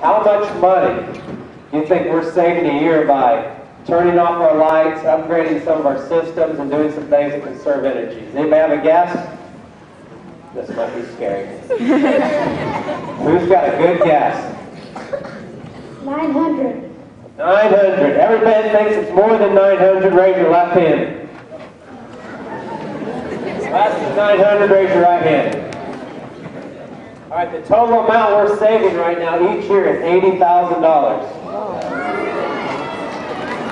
How much money do you think we're saving a year by turning off our lights, upgrading some of our systems, and doing some things that conserve energy? Does anybody have a guess? This might be scary. Who's got a good guess? 900. 900. Everybody thinks it's more than 900. Raise your left hand. Less than 900. Raise your right hand. All right, the total amount we're saving right now each year is $80,000.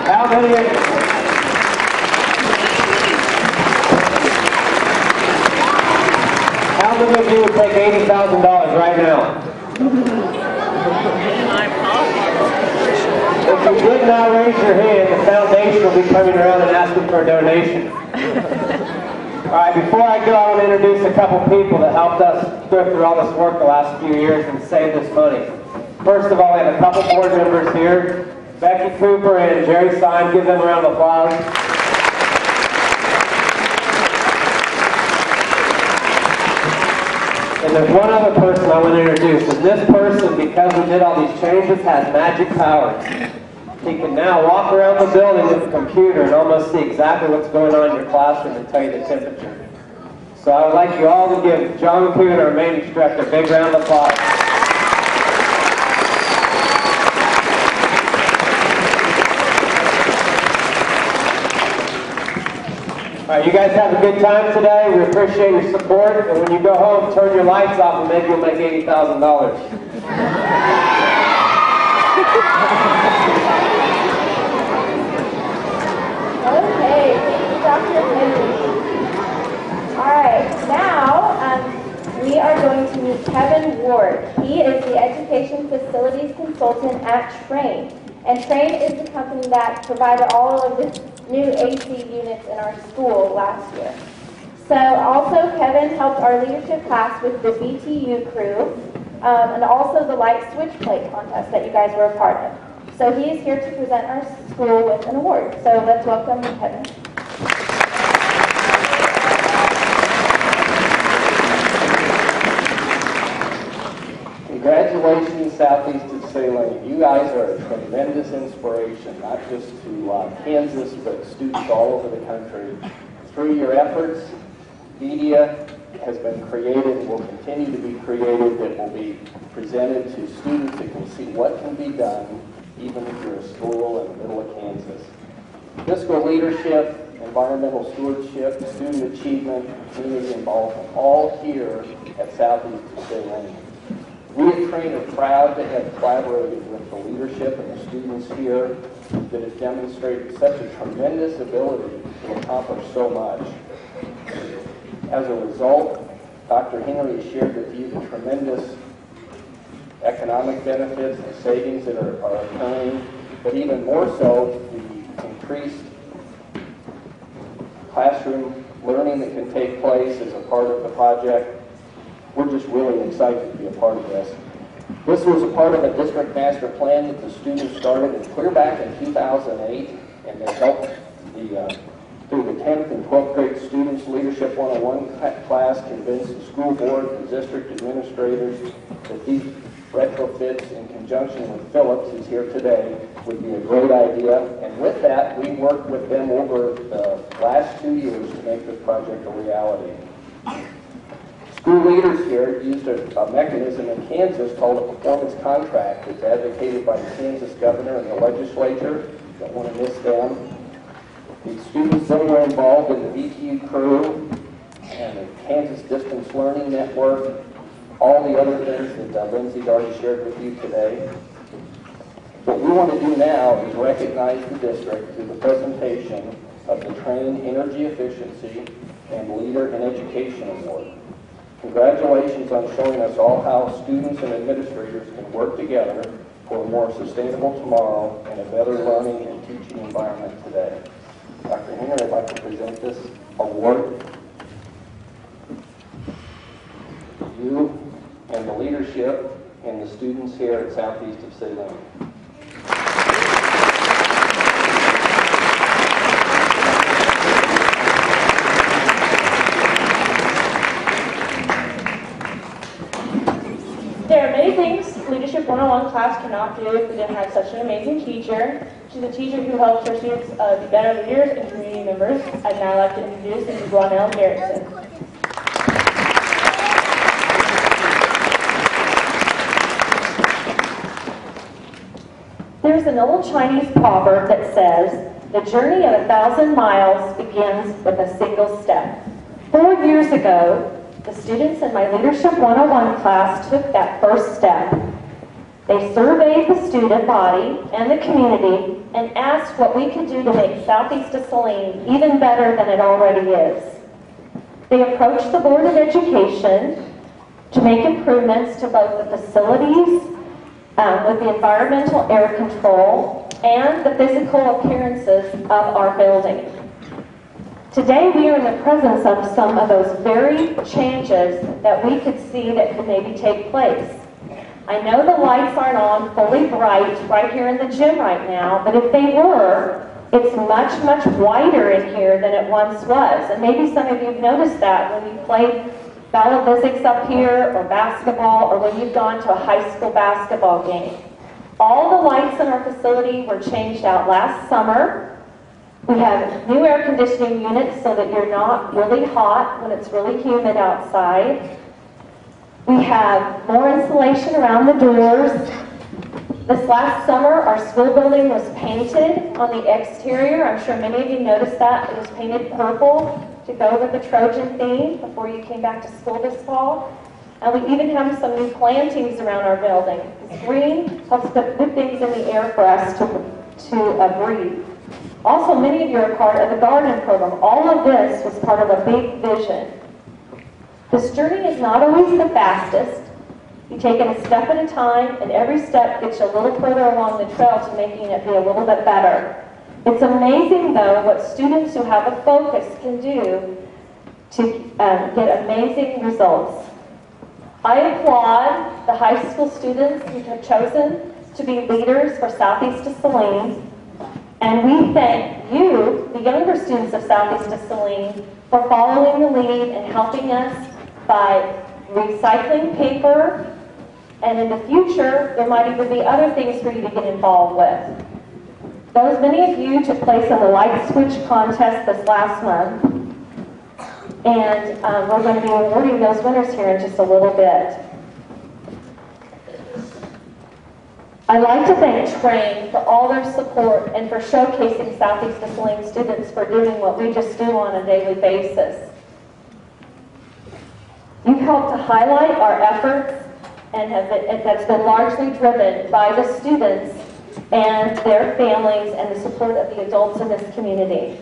How many of you? How many of you would take $80,000 right now? If you did not raise your hand, the foundation will be coming around and asking for a donation. All right, before I go, I want to introduce a couple people that helped us go through all this work the last few years and save this money. First of all, we have a couple board members here, Becky Cooper and Jerry Stein. Give them a round of applause. And there's one other person I want to introduce, and this person, because we did all these changes, has magic powers. He can now walk around the building with a computer and almost see exactly what's going on in your classroom and tell you the temperature. So I would like you all to give John Kuhn, our main instructor, a big round of applause. All right, you guys have a good time today. We appreciate your support. And when you go home, turn your lights off and maybe you'll make $80,000. Okay, thank you, Dr. Henry. Alright, now we are going to meet Keven Ward. He is the Education Facilities Consultant at Trane. And Trane is the company that provided all of the new AC units in our school last year. So also Keven helped our leadership class with the BTU crew and also the light switch plate contest that you guys were a part of. So he is here to present our school with an award. So let's welcome Keven. Congratulations, Southeast of Saline. You guys are a tremendous inspiration, not just to Kansas, but students all over the country. Through your efforts, media has been created and will continue to be created that will be presented to students that can see what can be done, even if you're a school in the middle of Kansas. Fiscal leadership, environmental stewardship, student achievement, community involvement, all here at Southeast of Saline. We at Trane are proud to have collaborated with the leadership and the students here that have demonstrated such a tremendous ability to accomplish so much. As a result, Dr. Henry has shared with you the tremendous economic benefits and savings that are occurring, but even more so, the increased classroom learning that can take place as a part of the project. We're just really excited to be a part of this. This was a part of a district master plan that the students started clear back in 2008, and they helped through the 10th and 12th grade students Leadership 101 class convince the school board and district administrators that these retrofits in conjunction with Phillips, who's here today, would be a great idea. And with that, we worked with them over the last 2 years to make this project a reality. School leaders here used a mechanism in Kansas called a performance contract that's advocated by the Kansas governor and the legislature. Don't want to miss them. The students that were involved in the BTU crew and the Kansas Distance Learning Network, all the other things that Lindsay's already shared with you today. What we want to do now is recognize the district through the presentation of the Trane Energy Efficiency and Leader in Education Award. Congratulations on showing us all how students and administrators can work together for a more sustainable tomorrow and a better learning and teaching environment today. Dr. Henry, I'd like to present this award to you and the leadership and the students here at Southeast of Saline. There are many things leadership Leadership 101 class cannot do if we didn't have such an amazing teacher. She's a teacher who helps her students be better leaders and community members. I'd now like to introduce Mrs. Ronell Garrison. There's an old Chinese proverb that says, "The journey of 1,000 miles begins with a single step." 4 years ago, the students in my Leadership 101 class took that first step. They surveyed the student body and the community and asked what we could do to make Southeast of Saline even better than it already is. They approached the Board of Education to make improvements to both the facilities with the environmental air control and the physical appearances of our building. Today we are in the presence of some of those very changes that we could see that could maybe take place. I know the lights aren't on fully bright right here in the gym right now, but if they were, it's much, much wider in here than it once was. And maybe some of you have noticed that when you played physics up here, or basketball, or when you've gone to a high school basketball game. All the lights in our facility were changed out last summer. We have new air conditioning units so that you're not really hot when it's really humid outside. We have more insulation around the doors. This last summer, our school building was painted on the exterior. I'm sure many of you noticed that. It was painted purple to go with the Trojan theme before you came back to school this fall. And we even have some new plantings around our building. This green helps put good things in the air for us to breathe. Also, many of you are part of the garden program. All of this was part of a big vision. This journey is not always the fastest. You take it a step at a time, and every step gets you a little further along the trail to making it be a little bit better. It's amazing, though, what students who have a focus can do to get amazing results. I applaud the high school students who have chosen to be leaders for Southeast of Saline, and we thank you, the younger students of Southeast of Saline, for following the lead and helping us by recycling paper, and in the future, there might even be other things for you to get involved with. Many of you took place in the light switch contest this last month, and we're going to be awarding those winners here in just a little bit. I'd like to thank Trane for all their support and for showcasing Southeast of Saline students for doing what we just do on a daily basis. You've helped to highlight our efforts, and that's been largely driven by the students and their families and the support of the adults in this community.